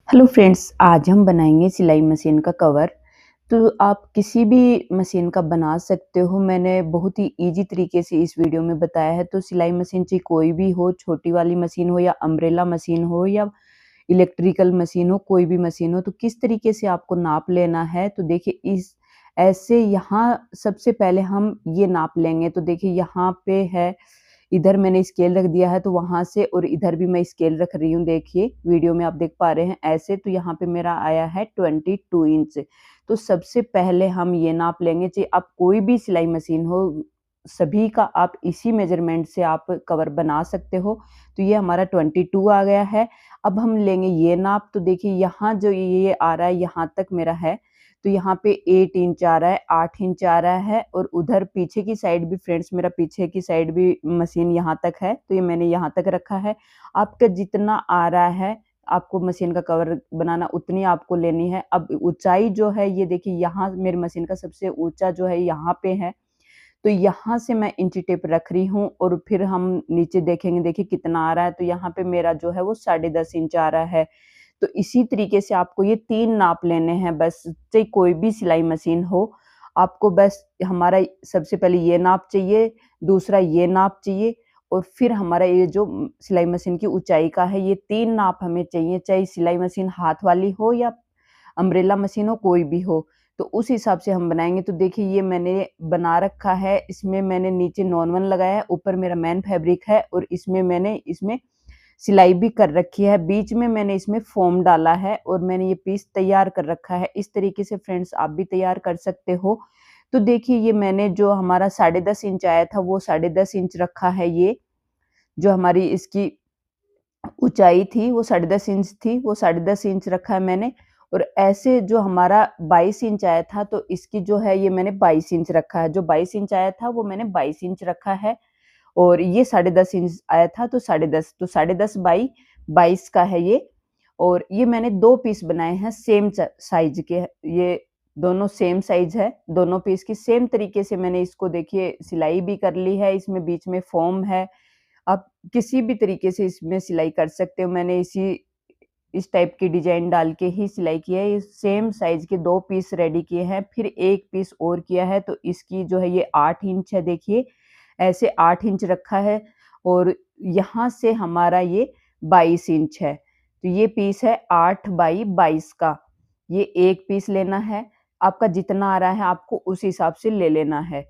Hello friends, आज हम बनाएंगे सिलाई मशीन का कवर। तो आप किसी भी मशीन का बना सकते हो। मैंने बहुत ही इजी तरीके से इस वीडियो में बताया है। तो सिलाई मशीन चाहे कोई भी हो, छोटी वाली मशीन हो या अम्ब्रेला मशीन हो या इलेक्ट्रिकल मशीन हो, कोई भी मशीन हो, तो किस तरीके से आपको नाप लेना है। तो देखिए इस ऐसे यहाँ सबसे पहले हम ये नाप लेंगे। तो देखिए यहाँ पे है, इधर मैंने स्केल रख दिया है, तो वहां से और इधर भी मैं स्केल रख रही हूँ। देखिए वीडियो में आप देख पा रहे हैं ऐसे। तो यहाँ पे मेरा आया है 22 इंच। तो सबसे पहले हम ये नाप लेंगे। चाहे आप कोई भी सिलाई मशीन हो, सभी का आप इसी मेजरमेंट से आप कवर बना सकते हो। तो ये हमारा 22 आ गया है। अब हम लेंगे ये नाप। तो देखिए यहाँ जो ये आ रहा है, यहाँ तक मेरा है। तो यहाँ पे 8 इंच आ रहा है, 8 इंच आ रहा है। और उधर पीछे की साइड भी फ्रेंड्स, मेरा पीछे की साइड भी मशीन यहाँ तक है। तो ये मैंने यहाँ तक रखा है। आपका जितना आ रहा है, आपको मशीन का कवर बनाना उतनी आपको लेनी है। अब ऊंचाई जो है, ये देखिए यहाँ मेरी मशीन का सबसे ऊंचा जो है यहाँ पे है। तो यहाँ से मैं इंची टेप रख रही हूँ और फिर हम नीचे देखेंगे। देखिए कितना आ रहा है। तो यहाँ पे मेरा जो है वो 10.5 इंच आ रहा है। तो इसी तरीके से आपको ये 3 नाप लेने हैं बस। चाहे कोई भी सिलाई मशीन हो, आपको बस हमारा सबसे पहले ये नाप चाहिए, दूसरा ये नाप चाहिए और फिर हमारा ये जो सिलाई मशीन की ऊँचाई का है, ये 3 नाप हमें चाहिए। चाहे सिलाई मशीन हाथ वाली हो या अम्ब्रेला मशीन हो, कोई भी हो। तो उस हिसाब से हम बनाएँगे। तो देखिए ये मैंने बना रखा है। इसमें मैंने नीचे नॉन-1 लगाया है, ऊपर मेरा मैन फैब्रिक है और इसमें मैंने सिलाई भी कर रखी है। बीच में मैंने इसमें फ़ोम डाला है और मैंने ये पीस तैयार कर रखा है। इस तरीके से फ्रेंड्स आप भी तैयार कर सकते हो। तो देखिए ये मैंने जो हमारा 10.5 इंच आया था, वो 10.5 इंच रखा है। ये जो हमारी इसकी ऊँचाई थी वो 10.5 इंच थी, वो 10.5 इंच रखा है मैंने। और ऐसे जो हमारा 22 इंच आया था, तो इसकी जो है ये मैंने 22 इंच रखा है। जो 22 इंच आया था वो मैंने 22 इंच रखा है। और ये 10.5 इंच आया था, तो 10.5, तो 10.5 बाई 22 का है ये। और ये मैंने 2 पीस बनाए हैं सेम साइज़ के। ये दोनों सेम साइज़ है, दोनों पीस की सेम तरीके से मैंने इसको देखिए सिलाई भी कर ली है। इसमें बीच में फ़ोम है। आप किसी भी तरीके से इसमें सिलाई कर सकते हो। मैंने इस टाइप की डिज़ाइन डाल के ही सिलाई की है। ये सेम साइज़ के 2 पीस रेडी किए हैं, फिर 1 पीस और किया है। तो इसकी जो है ये 8 इंच है। देखिए ऐसे 8 इंच रखा है और यहाँ से हमारा ये 22 इंच है। तो ये पीस है 8 बाई 22 का। ये 1 पीस लेना है। आपका जितना आ रहा है आपको उस हिसाब से ले लेना है।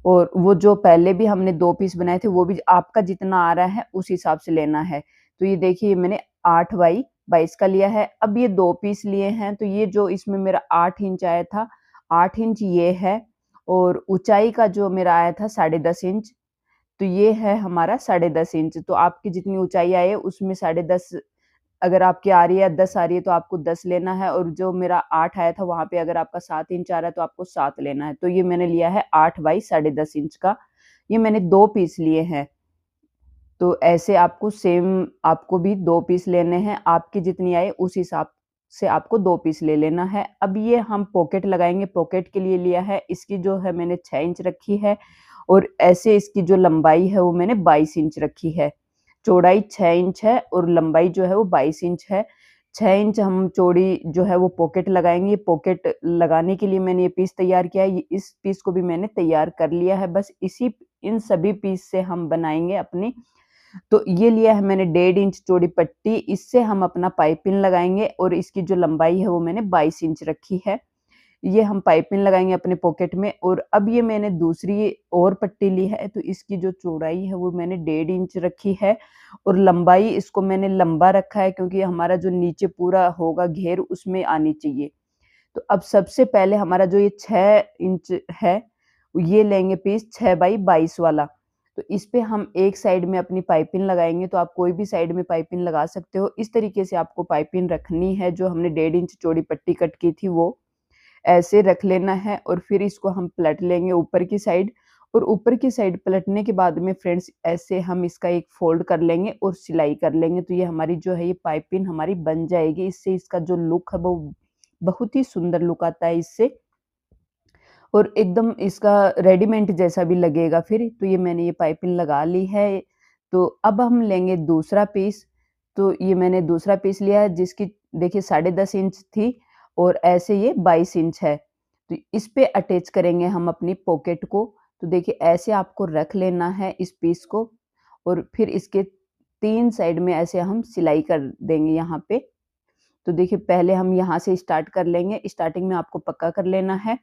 और वो जो पहले भी हमने 2 पीस बनाए थे, वो भी आपका जितना आ रहा है उस हिसाब से लेना है। तो ये देखिए मैंने 8 बाई 22 का लिया है। अब ये 2 पीस लिए हैं, तो ये जो इसमें मेरा 8 इंच आया था, 8 इंच ये है। और ऊँचाई का जो मेरा आया था 10.5 इंच, तो ये है हमारा 10.5 इंच। तो आपकी जितनी ऊँचाई आई है उसमें 10.5, अगर आपकी आ रही है 10 आ रही है तो आपको 10 लेना है। और जो मेरा 8 आया था वहाँ पे अगर आपका 7 इंच आ रहा है तो आपको 7 लेना है। तो ये मैंने लिया है 8 बाई 10.5 इंच का। ये मैंने 2 पीस लिए हैं। तो ऐसे आपको सेम आपको भी 2 पीस लेने हैं। आपकी जितनी आए उस हिसाब से आपको 2 पीस ले लेना है। अब ये हम पॉकेट लगाएँगे। पॉकेट के लिए लिया है, इसकी जो है मैंने 6 इंच रखी है। और ऐसे इसकी जो लंबाई है वो मैंने 22 इंच रखी है। चौड़ाई 6 इंच है और लंबाई जो है वो 22 इंच है। 6 इंच हम चौड़ी जो है वो पॉकेट लगाएँगे। पॉकेट लगाने के लिए मैंने ये पीस तैयार किया है। इस पीस को भी मैंने तैयार कर लिया है। बस इन सभी पीस से हम बनाएँगे अपनी। तो ये लिया है मैंने 1.5 इंच चौड़ी पट्टी। इससे हम अपना पाइपिंग लगाएँगे और इसकी जो लंबाई है वो मैंने 22 इंच रखी है। ये हम पाइपिंग लगाएँगे अपने पॉकेट में। और अब ये मैंने दूसरी और पट्टी ली है, तो इसकी जो चौड़ाई है वो मैंने 1.5 इंच रखी है। और लंबाई इसको मैंने लंबा रखा है क्योंकि हमारा जो नीचे पूरा होगा घेर उसमें आनी चाहिए। तो अब सबसे पहले हमारा जो ये 6 इंच है, ये लेंगे पीस 6 बाई 22 वाला। तो इस पे हम एक साइड में अपनी पाइपिंग लगाएँगे। तो आप कोई भी साइड में पाइपिंग लगा सकते हो। इस तरीके से आपको पाइपिंग रखनी है। जो हमने 1.5 इंच चौड़ी पट्टी कट की थी वो ऐसे रख लेना है। और फिर इसको हम पलट लेंगे ऊपर की साइड। और ऊपर की साइड पलटने के बाद में फ्रेंड्स ऐसे हम इसका एक फ़ोल्ड कर लेंगे और सिलाई कर लेंगे। तो ये हमारी जो है ये पाइपिंग हमारी बन जाएगी। इससे इसका जो लुक है वो बहुत ही सुंदर लुक आता है इससे। और एकदम इसका रेडीमेड जैसा भी लगेगा फिर। तो ये मैंने ये पाइपिंग लगा ली है। तो अब हम लेंगे दूसरा पीस। तो ये मैंने दूसरा पीस लिया है जिसकी देखिए 10.5 इंच थी और ऐसे ये 22 इंच है। तो इस पे अटैच करेंगे हम अपनी पॉकेट को। तो देखिए ऐसे आपको रख लेना है इस पीस को और फिर इसके 3 साइड में ऐसे हम सिलाई कर देंगे यहाँ पे। तो देखिए पहले हम यहाँ से स्टार्ट कर लेंगे, स्टार्टिंग में आपको पक्का कर लेना है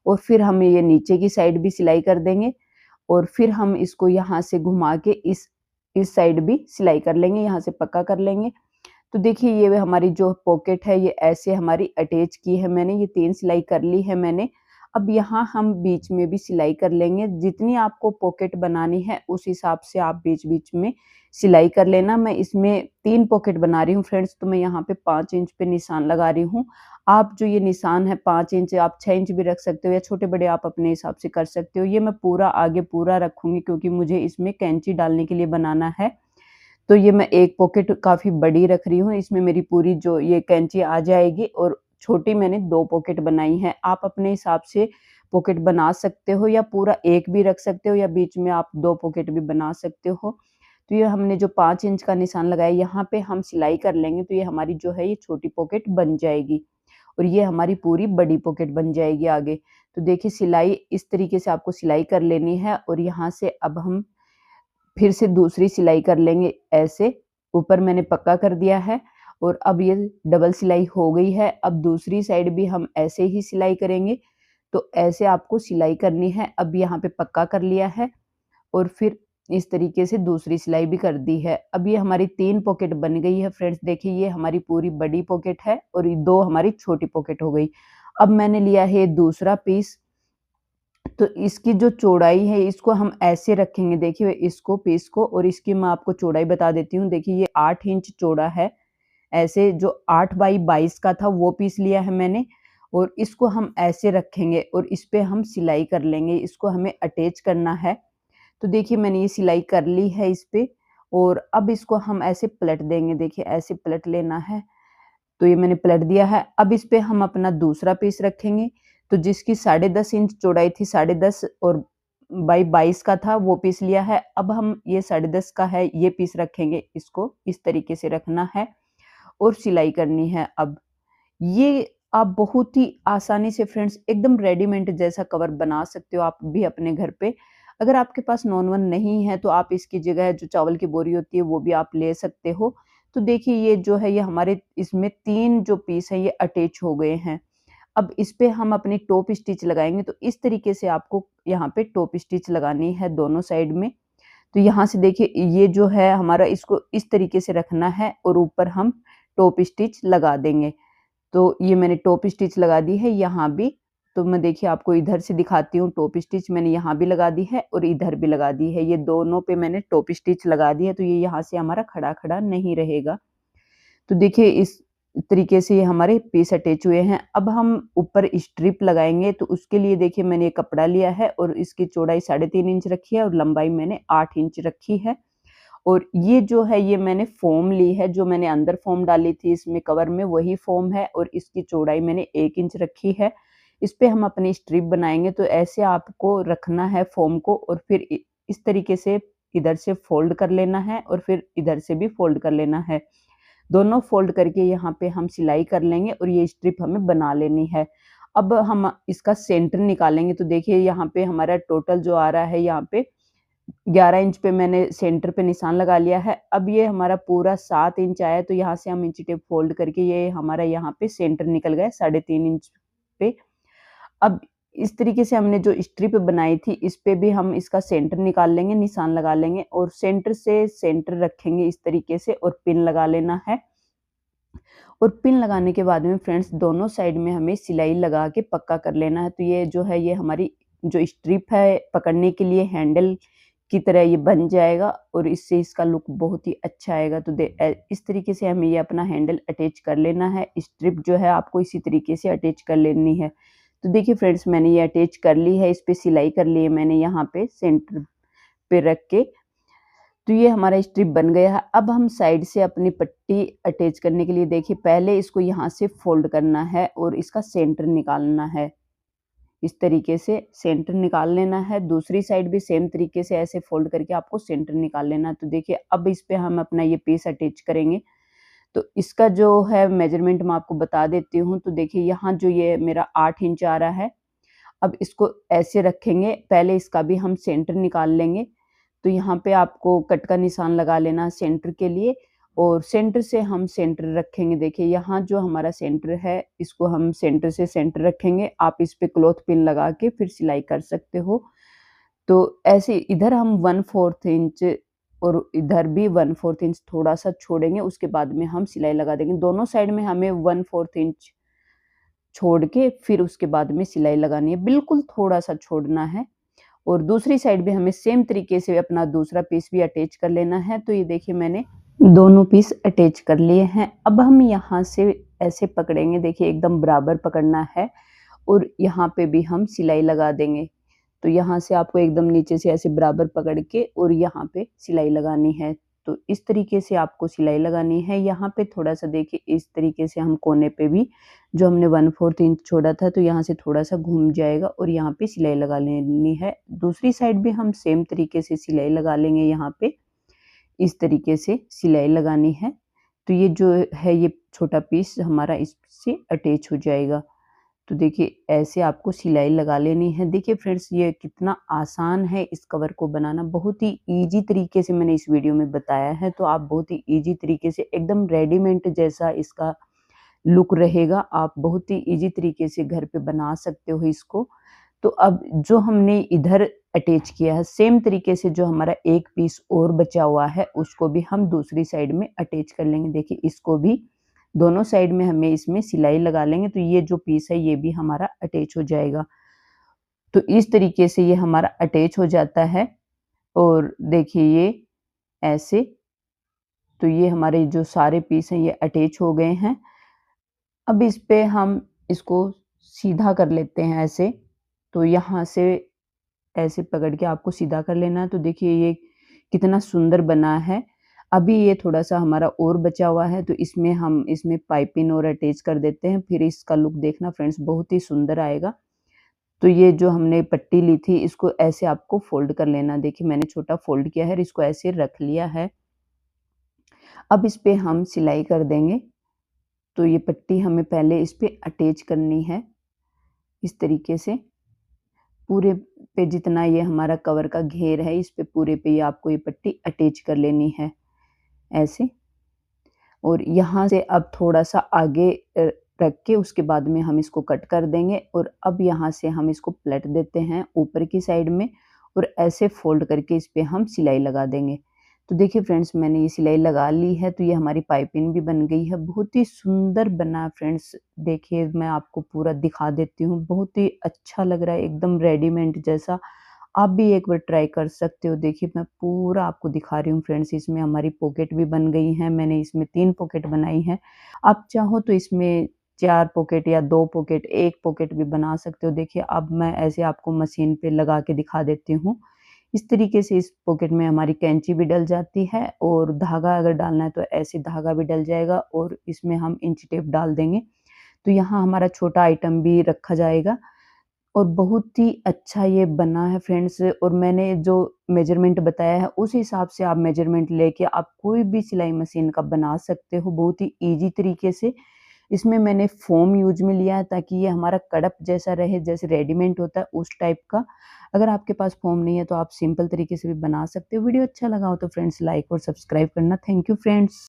और फिर हम ये नीचे की साइड भी सिलाई कर देंगे और फिर हम इसको यहाँ से घुमा के इस साइड भी सिलाई कर लेंगे, यहाँ से पक्का कर लेंगे। तो देखिए ये हमारी जो पॉकेट है ये ऐसे हमारी अटैच की है मैंने, ये 3 सिलाई कर ली है मैंने। अब यहाँ हम बीच में भी सिलाई कर लेंगे, जितनी आपको पॉकेट बनानी है उस हिसाब से आप बीच-बीच में सिलाई कर लेना। मैं इसमें 3 पॉकेट बना रही हूँ फ्रेंड्स, तो मैं यहाँ पे 5 इंच पे निशान लगा रही हूँ। आप जो ये निशान है 5 इंच, आप 6 इंच भी रख सकते हो या छोटे-बड़े आप अपने हिसाब से कर सकते हो। ये मैं पूरा आगे पूरा रखूँगी क्योंकि मुझे इसमें कैंची डालने के लिए बनाना है। तो ये मैं एक पॉकेट काफ़ी बड़ी रख रही हूँ, इसमें मेरी पूरी जो ये कैंची आ जाएगी और छोटी मैंने 2 पॉकेट बनाई हैं। आप अपने हिसाब से पॉकेट बना सकते हो या पूरा 1 भी रख सकते हो या बीच में आप 2 पॉकेट भी बना सकते हो। तो ये हमने जो 5 इंच का निशान लगाया, यहाँ पे हम सिलाई कर लेंगे, तो ये हमारी जो है ये छोटी पॉकेट बन जाएगी और ये हमारी पूरी बड़ी पॉकेट बन जाएगी आगे। तो देखिए सिलाई इस तरीके से आपको सिलाई कर लेनी है और यहाँ से अब हम फिर से दूसरी सिलाई कर लेंगे ऐसे, ऊपर मैंने पक्का कर दिया है और अब ये डबल सिलाई हो गई है। अब दूसरी साइड भी हम ऐसे ही सिलाई करेंगे, तो ऐसे आपको सिलाई करनी है। अब यहाँ पे पक्का कर लिया है और फिर इस तरीके से दूसरी सिलाई भी कर दी है। अब ये हमारी 3 पॉकेट बन गई है फ्रेंड्स, देखिए ये हमारी पूरी बड़ी पॉकेट है और ये 2 हमारी छोटी पॉकेट हो गई। अब मैंने लिया है दूसरा पीस, तो इसकी जो चौड़ाई है इसको हम ऐसे रखेंगे, देखिए इसको पीस को, और इसकी मैं आपको चौड़ाई बता देती हूँ। देखिए ये 8 इंच चौड़ा है, ऐसे जो 8 बाई 22 का था वो पीस लिया है मैंने और इसको हम ऐसे रखेंगे और इस पे हम सिलाई कर लेंगे, इसको हमें अटैच करना है। तो देखिए मैंने ये सिलाई कर ली है इस पे और अब इसको हम ऐसे पलट देंगे, देखिए ऐसे पलट लेना है। तो ये मैंने पलट दिया है। अब इस पे हम अपना दूसरा पीस रखेंगे, तो जिसकी 10.5 इंच चौड़ाई थी, 10.5 और बाई 22 का था वो पीस लिया है। अब हम ये 10.5 का है ये पीस रखेंगे, इसको इस तरीके से रखना है और सिलाई करनी है। अब ये आप बहुत ही आसानी से फ्रेंड्स एकदम रेडीमेड जैसा कवर बना सकते हो आप भी अपने घर पे। अगर आपके पास नॉन वन नहीं है तो आप इसकी जगह जो चावल की बोरी होती है वो भी आप ले सकते हो। तो देखिए ये जो है ये हमारे इसमें 3 जो पीस हैं ये अटैच हो गए हैं। अब इस पे हम अपनी टॉप स्टिच लगाएँगे, तो इस तरीके से आपको यहाँ पे टॉप स्टिच लगानी है दोनों साइड में। तो यहाँ से देखिए ये जो है हमारा, इसको इस तरीके से रखना है और ऊपर हम टॉप स्टिच लगा देंगे। तो ये मैंने टॉप स्टिच लगा दी है यहाँ भी। तो मैं देखिए आपको इधर से दिखाती हूँ, टॉप स्टिच मैंने यहाँ भी लगा दी है और इधर भी लगा दी है। ये दोनों पे मैंने टॉप स्टिच लगा दी है, तो ये यहाँ से हमारा खड़ा-खड़ा नहीं रहेगा। तो देखिए इस तरीके से ये हमारे पीस अटैच हुए हैं। अब हम ऊपर स्ट्रिप लगाएँगे, तो उसके लिए देखिए मैंने ये कपड़ा लिया है और इसकी चौड़ाई 3.5 इंच रखी है और लंबाई मैंने 8 इंच रखी है। और ये जो है ये मैंने फ़ोम ली है, जो मैंने अंदर फ़ोम डाली थी इसमें कवर में वही फ़ोम है और इसकी चौड़ाई मैंने 1 इंच रखी है। इस पे हम अपनी स्ट्रिप बनाएँगे, तो ऐसे आपको रखना है फ़ोम को और फिर इस तरीके से इधर से फ़ोल्ड कर लेना है और फिर इधर से भी फ़ोल्ड कर लेना है। दोनों फ़ोल्ड करके यहाँ पे हम सिलाई कर लेंगे और ये स्ट्रिप हमें बना लेनी है। अब हम इसका सेंटर निकालेंगे, तो देखिए यहाँ पे हमारा टोटल जो आ रहा है यहाँ पे 11 इंच पे मैंने सेंटर पे निशान लगा लिया है। अब ये हमारा पूरा 7 इंच आया, तो यहाँ से हम इंची टेप फ़ोल्ड करके ये हमारा यहाँ पे सेंटर निकल गया 3.5 इंच पे। अब इस तरीके से हमने जो स्ट्रिप बनाई थी इस पे भी हम इसका सेंटर निकाल लेंगे, निशान लगा लेंगे और सेंटर से सेंटर रखेंगे इस तरीके से और पिन लगा लेना है। और पिन लगाने के बाद में फ्रेंड्स दोनों साइड में हमें सिलाई लगा के पक्का कर लेना है। तो ये जो है ये हमारी जो स्ट्रिप है पकड़ने के लिए हैंडल की तरह ये बन जाएगा और इससे इसका लुक बहुत ही अच्छा आएगा। तो इस तरीके से हमें ये अपना हैंडल अटैच कर लेना है। स्ट्रिप जो है आपको इसी तरीके से अटैच कर लेनी है। तो देखिए फ्रेंड्स मैंने ये अटैच कर ली है, इस पे सिलाई कर ली है मैंने यहाँ पे सेंटर पे रख के। तो ये हमारा स्ट्रिप बन गया है। अब हम साइड से अपनी पट्टी अटैच करने के लिए देखिए पहले इसको यहाँ से फ़ोल्ड करना है और इसका सेंटर निकालना है। इस तरीके से सेंटर निकाल लेना है। दूसरी साइड भी सेम तरीके से ऐसे फ़ोल्ड करके आपको सेंटर निकाल लेना है। तो देखिए अब इस पे हम अपना ये पीस अटैच करेंगे। तो इसका जो है मेज़रमेंट मैं आपको बता देती हूँ। तो देखिए यहाँ जो ये मेरा 8 इंच आ रहा है, अब इसको ऐसे रखेंगे, पहले इसका भी हम सेंटर निकाल लेंगे। तो यहाँ पे आपको कट का निशान लगा लेना है सेंटर के लिए और सेंटर से हम सेंटर रखेंगे। देखिए यहाँ जो हमारा सेंटर है, इसको हम सेंटर से सेंटर रखेंगे। आप इस पे क्लॉथ पिन लगा के फिर सिलाई कर सकते हो। तो ऐसे इधर हम 1/4 इंच और इधर भी 1/4 इंच थोड़ा-सा छोड़ेंगे, उसके बाद में हम सिलाई लगा देंगे। दोनों साइड में हमें 1/4 इंच छोड़ के फिर उसके बाद में सिलाई लगानी है, बिल्कुल थोड़ा-सा छोड़ना है। और दूसरी साइड भी हमें सेम तरीके से अपना दूसरा पीस भी अटैच कर लेना है। तो ये देखिए मैंने दोनों पीस अटैच कर लिए हैं। अब हम यहाँ से ऐसे पकड़ेंगे, देखिए एकदम बराबर पकड़ना है और यहाँ पे भी हम सिलाई लगा देंगे। तो यहाँ से आपको एकदम नीचे से ऐसे बराबर पकड़ के और यहाँ पे सिलाई लगानी है। तो इस तरीके से आपको सिलाई लगानी है। यहाँ पे थोड़ा-सा देखिए इस तरीके से हम कोने पे भी जो हमने 1/4 इंच छोड़ा था तो यहाँ से थोड़ा-सा घूम जाएगा और यहाँ पे सिलाई लगा लेनी है। दूसरी साइड भी हम सेम तरीके से सिलाई लगा लेंगे यहाँ पे, इस तरीके से सिलाई लगानी है। तो ये जो है ये छोटा पीस हमारा इससे अटैच हो जाएगा। तो देखिए ऐसे आपको सिलाई लगा लेनी है। देखिए फ्रेंड्स ये कितना आसान है इस कवर को बनाना, बहुत ही ईज़ी तरीके से मैंने इस वीडियो में बताया है। तो आप बहुत ही ईज़ी तरीके से एकदम रेडीमेड जैसा इसका लुक रहेगा, आप बहुत ही ईज़ी तरीके से घर पे बना सकते हो इसको। तो अब जो हमने इधर अटैच किया है, सेम तरीके से जो हमारा एक पीस और बचा हुआ है, उसको भी हम दूसरी साइड में अटैच कर लेंगे। देखिए इसको भी दोनों साइड में हमें इसमें सिलाई लगा लेंगे, तो ये जो पीस है ये भी हमारा अटैच हो जाएगा। तो इस तरीके से ये हमारा अटैच हो जाता है और देखिए ये ऐसे, तो ये हमारे जो सारे पीस हैं ये अटैच हो गए हैं। अब इस पे हम इसको सीधा कर लेते हैं ऐसे, तो यहाँ से ऐसे पकड़ के आपको सीधा कर लेना है। तो देखिए ये कितना सुंदर बना है। अभी ये थोड़ा-सा हमारा और बचा हुआ है तो इसमें हम इसमें पाइपिंग और अटैच कर देते हैं, फिर इसका लुक देखना फ्रेंड्स बहुत ही सुंदर आएगा। तो ये जो हमने पट्टी ली थी इसको ऐसे आपको फ़ोल्ड कर लेना। देखिए मैंने छोटा फ़ोल्ड किया है और इसको ऐसे रख लिया है। अब इस पे हम सिलाई कर देंगे। तो ये पट्टी हमें पहले इस पे अटैच करनी है, इस तरीके से। पूरे पे जितना ये हमारा कवर का घेर है, इस पे पूरे पे ये आपको ये पट्टी अटैच कर लेनी है, ऐसे। और यहाँ से अब थोड़ा-सा आगे रख के उसके बाद में हम इसको कट कर देंगे और अब यहाँ से हम इसको पलट देते हैं ऊपर की साइड में और ऐसे फ़ोल्ड करके इस पे हम सिलाई लगा देंगे। तो देखिए फ्रेंड्स मैंने ये सिलाई लगा ली है, तो ये हमारी पाइपिंग भी बन गई है। बहुत ही सुंदर बना है फ्रेंड्स। देखिए मैं आपको पूरा दिखा देती हूँ, बहुत ही अच्छा लग रहा है एकदम रेडीमेड जैसा। आप भी एक बार ट्राई कर सकते हो। देखिए मैं पूरा आपको दिखा रही हूँ फ्रेंड्स, इसमें हमारी पॉकेट भी बन गई हैं। मैंने इसमें 3 पॉकेट बनाई हैं। आप चाहो तो इसमें 4 पॉकेट या 2 पॉकेट, 1 पॉकेट भी बना सकते हो। देखिए अब मैं ऐसे आपको मशीन पे लगा के दिखा देती हूँ। इस तरीके से इस पॉकेट में हमारी कैंची भी डल जाती है और धागा अगर डालना है तो ऐसे धागा भी डल जाएगा और इसमें हम इंची टेप डाल देंगे। तो यहाँ हमारा छोटा आइटम भी रखा जाएगा और बहुत ही अच्छा ये बना है फ्रेंड्स। और मैंने जो मेज़रमेंट बताया है उस हिसाब से आप मेज़रमेंट लेके आप कोई भी सिलाई मशीन का बना सकते हो बहुत ही ईज़ी तरीके से। इसमें मैंने फ़ोम यूज़ में लिया है ताकि ये हमारा कड़प जैसा रहे, जैसे रेडीमेड होता है उस टाइप का। अगर आपके पास फ़ोम नहीं है तो आप सिंपल तरीके से भी बना सकते हो। वीडियो अच्छा लगा हो तो फ्रेंड्स लाइक और सब्सक्राइब करना। Thank you friends.